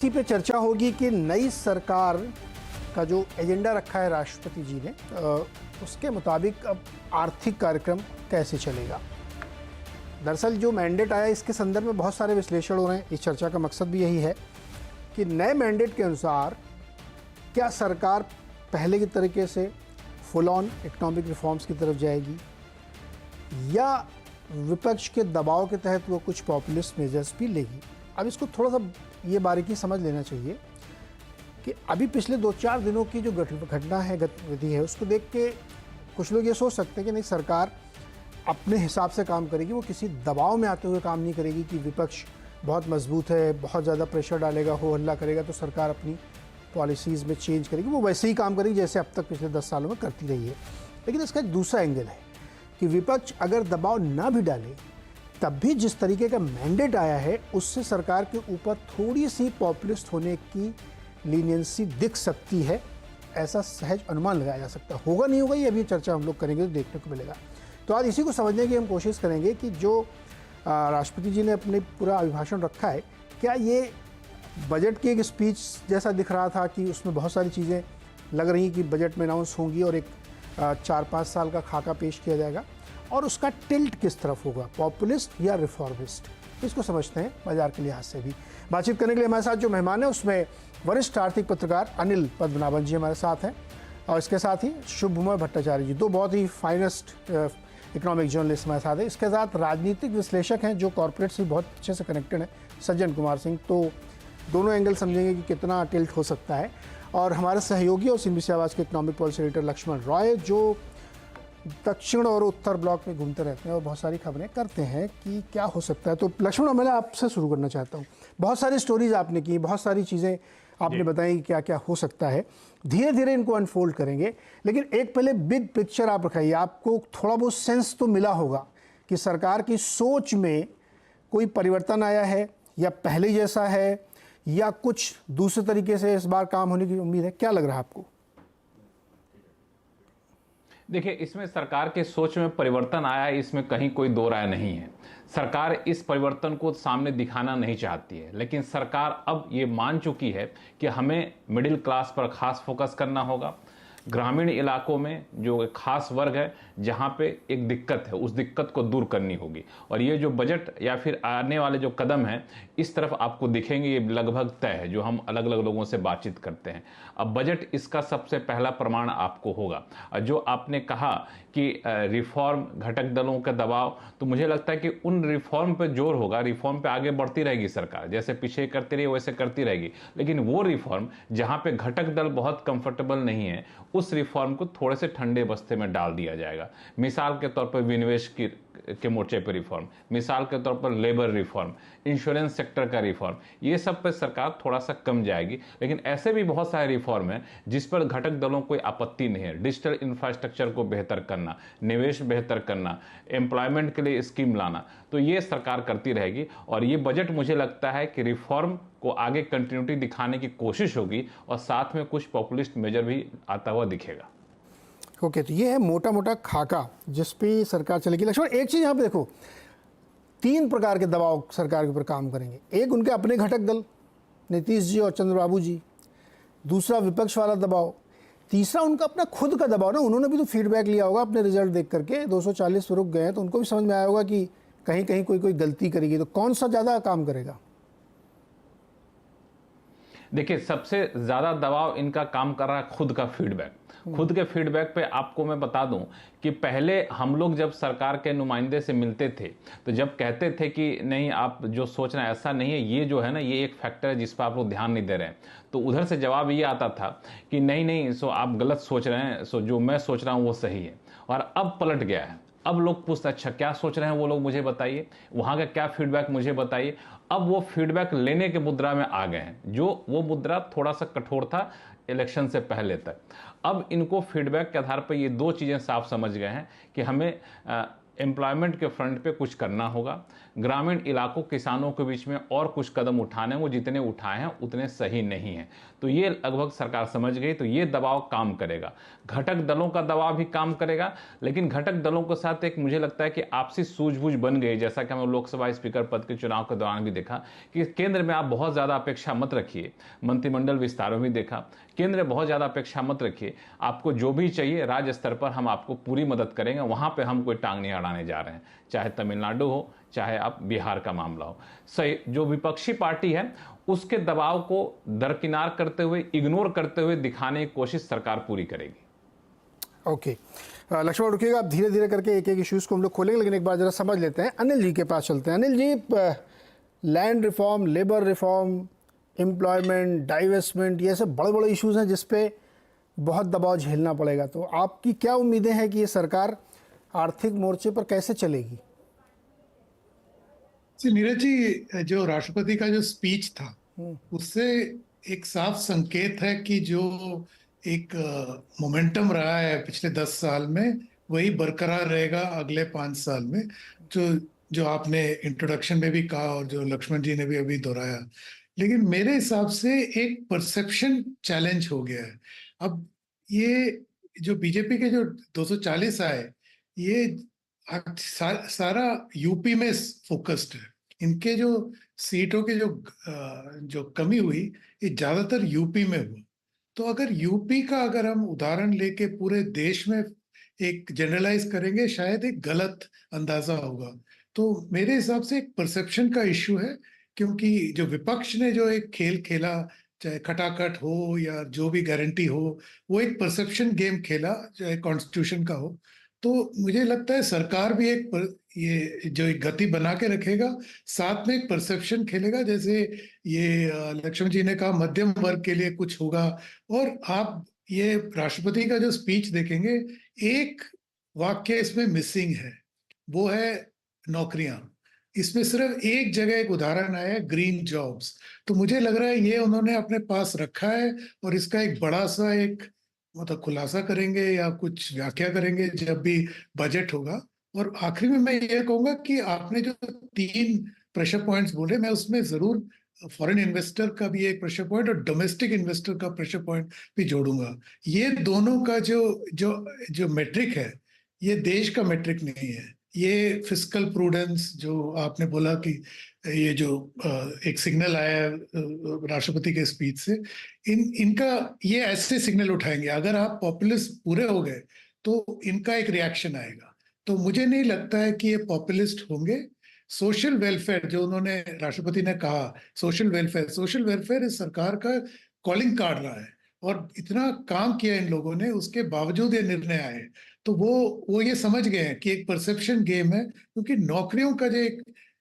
इसी पे चर्चा होगी कि नई सरकार का जो एजेंडा रखा है राष्ट्रपति जी ने, उसके मुताबिक अब आर्थिक कार्यक्रम कैसे चलेगा। दरअसल जो मैंडेट आया इसके संदर्भ में बहुत सारे विश्लेषण हो रहे हैं। इस चर्चा का मकसद भी यही है कि नए मैंडेट के अनुसार क्या सरकार पहले की तरीके से फुल ऑन इकोनॉमिक रिफॉर्म्स की तरफ जाएगी या विपक्ष के दबाव के तहत वो कुछ पॉपुलिस्ट मेजर्स भी लेगी। अब इसको थोड़ा सा ये बारीकी समझ लेना चाहिए कि अभी पिछले 2-4 दिनों की जो घटना है, गतिविधि है, उसको देख के कुछ लोग ये सोच सकते हैं कि नहीं, सरकार अपने हिसाब से काम करेगी, वो किसी दबाव में आते हुए काम नहीं करेगी कि विपक्ष बहुत मजबूत है, बहुत ज़्यादा प्रेशर डालेगा, हो हल्ला करेगा तो सरकार अपनी पॉलिसीज़ में चेंज करेगी। वो वैसे ही काम करेगी जैसे अब तक पिछले 10 सालों में करती रही है। लेकिन इसका एक दूसरा एंगल है कि विपक्ष अगर दबाव ना भी डाले तब भी जिस तरीके का मैंडेट आया है उससे सरकार के ऊपर थोड़ी सी पॉपुलिस्ट होने की लीनियंसी दिख सकती है। ऐसा सहज अनुमान लगाया जा सकता है। होगा नहीं होगा ये अभी चर्चा हम लोग करेंगे तो देखने को मिलेगा। तो आज इसी को समझने की हम कोशिश करेंगे कि जो राष्ट्रपति जी ने अपने पूरा अभिभाषण रखा है, क्या ये बजट की एक स्पीच जैसा दिख रहा था कि उसमें बहुत सारी चीज़ें लग रही कि बजट में अनाउंस होंगी और एक 4-5 साल का खाका पेश किया जाएगा और उसका टिल्ट किस तरफ होगा, पॉपुलिस्ट या रिफॉर्मिस्ट, इसको समझते हैं बाजार के लिहाज से भी। बातचीत करने के लिए हमारे साथ जो मेहमान है उसमें वरिष्ठ आर्थिक पत्रकार अनिल पद्मनाभन जी हमारे साथ हैं और इसके साथ ही शुभमय भट्टाचार्य जी, दो बहुत ही फाइनेस्ट इकोनॉमिक जर्नलिस्ट हमारे साथ है। इसके साथ राजनीतिक विश्लेषक हैं जो कॉर्पोरेट से बहुत अच्छे से कनेक्टेड हैं, सज्जन कुमार सिंह। तो दोनों एंगल समझेंगे कि कितना टिल्ट हो सकता है। और हमारे सहयोगी और CNBC आवाज़ के economic policy editor Lakshman Roy जो दक्षिण और उत्तर ब्लॉक में घूमते रहते हैं और बहुत सारी खबरें करते हैं कि क्या हो सकता है। तो लक्ष्मण, मैं आपसे शुरू करना चाहता हूँ। बहुत सारी स्टोरीज आपने की, बहुत सारी चीज़ें आपने बताई कि क्या क्या हो सकता है। धीरे धीरे इनको अनफोल्ड करेंगे, लेकिन एक पहले बिग पिक्चर आप रखाइए। आपको थोड़ा बहुत सेंस तो मिला होगा कि सरकार की सोच में कोई परिवर्तन आया है या पहले जैसा है या कुछ दूसरे तरीके से इस बार काम होने की उम्मीद है। क्या लग रहा है आपको? देखिए, इसमें सरकार के सोच में परिवर्तन आया है, इसमें कहीं कोई दो राय नहीं है। सरकार इस परिवर्तन को सामने दिखाना नहीं चाहती है, लेकिन सरकार अब ये मान चुकी है कि हमें मिडिल क्लास पर खास फोकस करना होगा। ग्रामीण इलाकों में जो एक खास वर्ग है जहाँ पे एक दिक्कत है, उस दिक्कत को दूर करनी होगी। और ये जो बजट या फिर आने वाले जो कदम हैं इस तरफ आपको दिखेंगे, ये लगभग तय है जो हम अलग अलग लोगों से बातचीत करते हैं। अब बजट इसका सबसे पहला प्रमाण आपको होगा। और जो आपने कहा कि रिफॉर्म, घटक दलों का दबाव, तो मुझे लगता है कि उन रिफॉर्म पे जोर होगा। रिफॉर्म पे आगे बढ़ती रहेगी सरकार, जैसे पीछे करती रही वैसे करती रहेगी, लेकिन वो रिफॉर्म जहाँ पे घटक दल बहुत कंफर्टेबल नहीं है उस रिफॉर्म को थोड़े से ठंडे बस्ते में डाल दिया जाएगा। मिसाल के तौर पर विनिवेश के मोर्चे पर रिफॉर्म, मिसाल के तौर पर लेबर रिफॉर्म, इंश्योरेंस सेक्टर का रिफॉर्म, ये सब पे सरकार थोड़ा सा कम जाएगी। लेकिन ऐसे भी बहुत सारे रिफॉर्म हैं जिस पर घटक दलों कोई आपत्ति नहीं है। डिजिटल इंफ्रास्ट्रक्चर को बेहतर करना, निवेश बेहतर करना, एम्प्लॉयमेंट के लिए स्कीम लाना, तो ये सरकार करती रहेगी। और ये बजट मुझे लगता है कि रिफॉर्म को आगे कंटिन्यूटी दिखाने की कोशिश होगी और साथ में कुछ पॉपुलिस्ट मेजर भी आता हुआ दिखेगा। ओके, तो ये है मोटा मोटा खाका जिस पे सरकार चलेगी। लक्ष्मण, एक चीज़ यहाँ पे देखो, 3 प्रकार के दबाव सरकार के ऊपर काम करेंगे। एक उनके अपने घटक दल नीतीश जी और चंद्रबाबू जी, दूसरा विपक्ष वाला दबाव, तीसरा उनका अपना खुद का दबाव। ना, उन्होंने भी तो फीडबैक लिया होगा अपने रिजल्ट देख करके, 240 पे रुक गए हैं, तो उनको भी समझ में आया होगा कि कहीं कहीं कोई गलती करेगी। तो कौन सा ज़्यादा काम करेगा? देखिए, सबसे ज़्यादा दबाव इनका काम कर रहा है खुद का फीडबैक। खुद के फीडबैक पे आपको मैं बता दूं कि पहले हम लोग जब सरकार के नुमाइंदे से मिलते थे तो जब कहते थे कि नहीं, आप जो सोच रहे हैं ऐसा नहीं है, ये जो है ना, ये एक फैक्टर है जिस पर आप लोग ध्यान नहीं दे रहे हैं, तो उधर से जवाब ये आता था कि नहीं नहीं, सो आप गलत सोच रहे हैं, सो जो मैं सोच रहा हूँ वो सही है। और अब पलट गया है। अब लोग पूछते हैं, अच्छा क्या सोच रहे हैं वो लोग, मुझे बताइए, वहाँ का क्या फीडबैक मुझे बताइए। अब वो फीडबैक लेने के मुद्रा में आ गए हैं, जो वो मुद्रा थोड़ा सा कठोर था इलेक्शन से पहले तक। अब इनको फीडबैक के आधार पर ये 2 चीज़ें साफ समझ गए हैं कि हमें एम्प्लॉयमेंट के फ्रंट पे कुछ करना होगा। ग्रामीण इलाकों किसानों के बीच में और कुछ कदम उठाने, वो जितने उठाए हैं उतने सही नहीं हैं। तो ये लगभग सरकार समझ गई, तो ये दबाव काम करेगा। घटक दलों का दबाव भी काम करेगा, लेकिन घटक दलों के साथ एक मुझे लगता है कि आपसी सूझबूझ बन गई, जैसा कि हमें लोकसभा स्पीकर पद के चुनाव के दौरान भी देखा कि केंद्र में आप बहुत ज़्यादा अपेक्षा मत रखिए। मंत्रिमंडल विस्तार में भी देखा, केंद्र में बहुत ज़्यादा अपेक्षा मत रखिए, आपको जो भी चाहिए राज्य स्तर पर हम आपको पूरी मदद करेंगे, वहाँ पर हम कोई टांग नहीं अड़ाने जा रहे हैं। चाहे तमिलनाडु हो, चाहे आप बिहार का मामला हो। सही, जो विपक्षी पार्टी है उसके दबाव को दरकिनार करते हुए, इग्नोर करते हुए दिखाने की कोशिश सरकार पूरी करेगी। ओके लक्ष्मण, रुकिएगा, आप धीरे धीरे करके एक एक इश्यूज़ को हम लोग खोलेंगे, लेकिन एक बार जरा समझ लेते हैं। अनिल जी के पास चलते हैं। Anil ji, land reform, labour reform, employment, divestment, ये सब बड़े बड़े इश्यूज़ हैं जिस पे बहुत दबाव झेलना पड़ेगा। तो आपकी क्या उम्मीदें हैं कि ये सरकार आर्थिक मोर्चे पर कैसे चलेगी? नीरज जी, जो राष्ट्रपति का जो स्पीच था उससे एक साफ संकेत है कि जो एक मोमेंटम रहा है पिछले 10 साल में, वही बरकरार रहेगा अगले 5 साल में। जो आपने इंट्रोडक्शन में भी कहा और जो लक्ष्मण जी ने भी अभी दोहराया। लेकिन मेरे हिसाब से एक परसेप्शन चैलेंज हो गया है। अब ये जो बीजेपी के जो 240 आए, ये सारा यूपी में फोकस्ड है। इनके जो सीटों के जो कमी हुई, ये ज्यादातर यूपी में हुआ। तो अगर यूपी का अगर हम उदाहरण लेके पूरे देश में एक जनरलाइज करेंगे, शायद एक गलत अंदाजा होगा। तो मेरे हिसाब से एक परसेप्शन का इश्यू है, क्योंकि जो विपक्ष ने जो एक खेल खेला, चाहे खटाखट हो या जो भी गारंटी हो, वो एक परसेप्शन गेम खेला, चाहे कॉन्स्टिट्यूशन का हो। तो मुझे लगता है सरकार भी ये जो एक गति बना के रखेगा, साथ में एक परसेप्शन खेलेगा। जैसे ये लक्ष्मण जी ने कहा मध्यम वर्ग के लिए कुछ होगा। और आप ये राष्ट्रपति का जो स्पीच देखेंगे, एक वाक्य इसमें मिसिंग है, वो है नौकरियां। इसमें सिर्फ एक जगह एक उदाहरण आया है, ग्रीन जॉब्स। तो मुझे लग रहा है ये उन्होंने अपने पास रखा है और इसका एक बड़ा सा एक मतलब खुलासा करेंगे या कुछ व्याख्या करेंगे जब भी बजट होगा। और आखिरी में मैं ये कहूंगा कि आपने जो 3 प्रेशर पॉइंट्स बोले, मैं उसमें जरूर फॉरेन इन्वेस्टर का भी एक प्रेशर पॉइंट और डोमेस्टिक इन्वेस्टर का प्रेशर पॉइंट भी जोड़ूंगा। ये दोनों का जो जो जो मेट्रिक है, ये देश का मेट्रिक नहीं है। ये फिस्कल प्रूडेंस जो आपने बोला कि ये जो एक सिग्नल आया है राष्ट्रपति के स्पीच से, इनका ये ऐसे सिग्नल उठाएंगे। अगर आप पॉपुलिस्ट पूरे हो गए तो इनका एक रिएक्शन आएगा। तो मुझे नहीं लगता है कि ये पॉपुलिस्ट होंगे। सोशल वेलफेयर जो उन्होंने राष्ट्रपति ने कहा, सोशल वेलफेयर इस सरकार का कॉलिंग कार्ड रहा है और इतना काम किया इन लोगों ने, उसके बावजूद ये निर्णय आए। तो वो ये समझ गए हैं कि एक परसेप्शन गेम है, क्योंकि नौकरियों का जो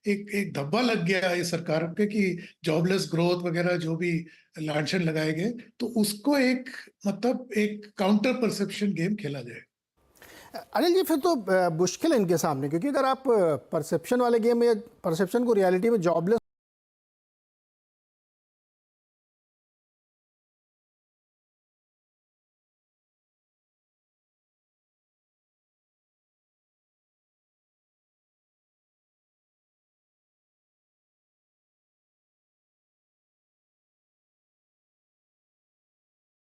एक धब्बा लग गया है सरकार पे कि जॉबलेस ग्रोथ वगैरह जो भी लांछन लगाए गए, तो उसको एक मतलब एक काउंटर परसेप्शन गेम खेला जाए। अनिल जी, फिर तो मुश्किल है इनके सामने, क्योंकि अगर आप परसेप्शन वाले गेम में, परसेप्शन को रियलिटी में जॉबलेस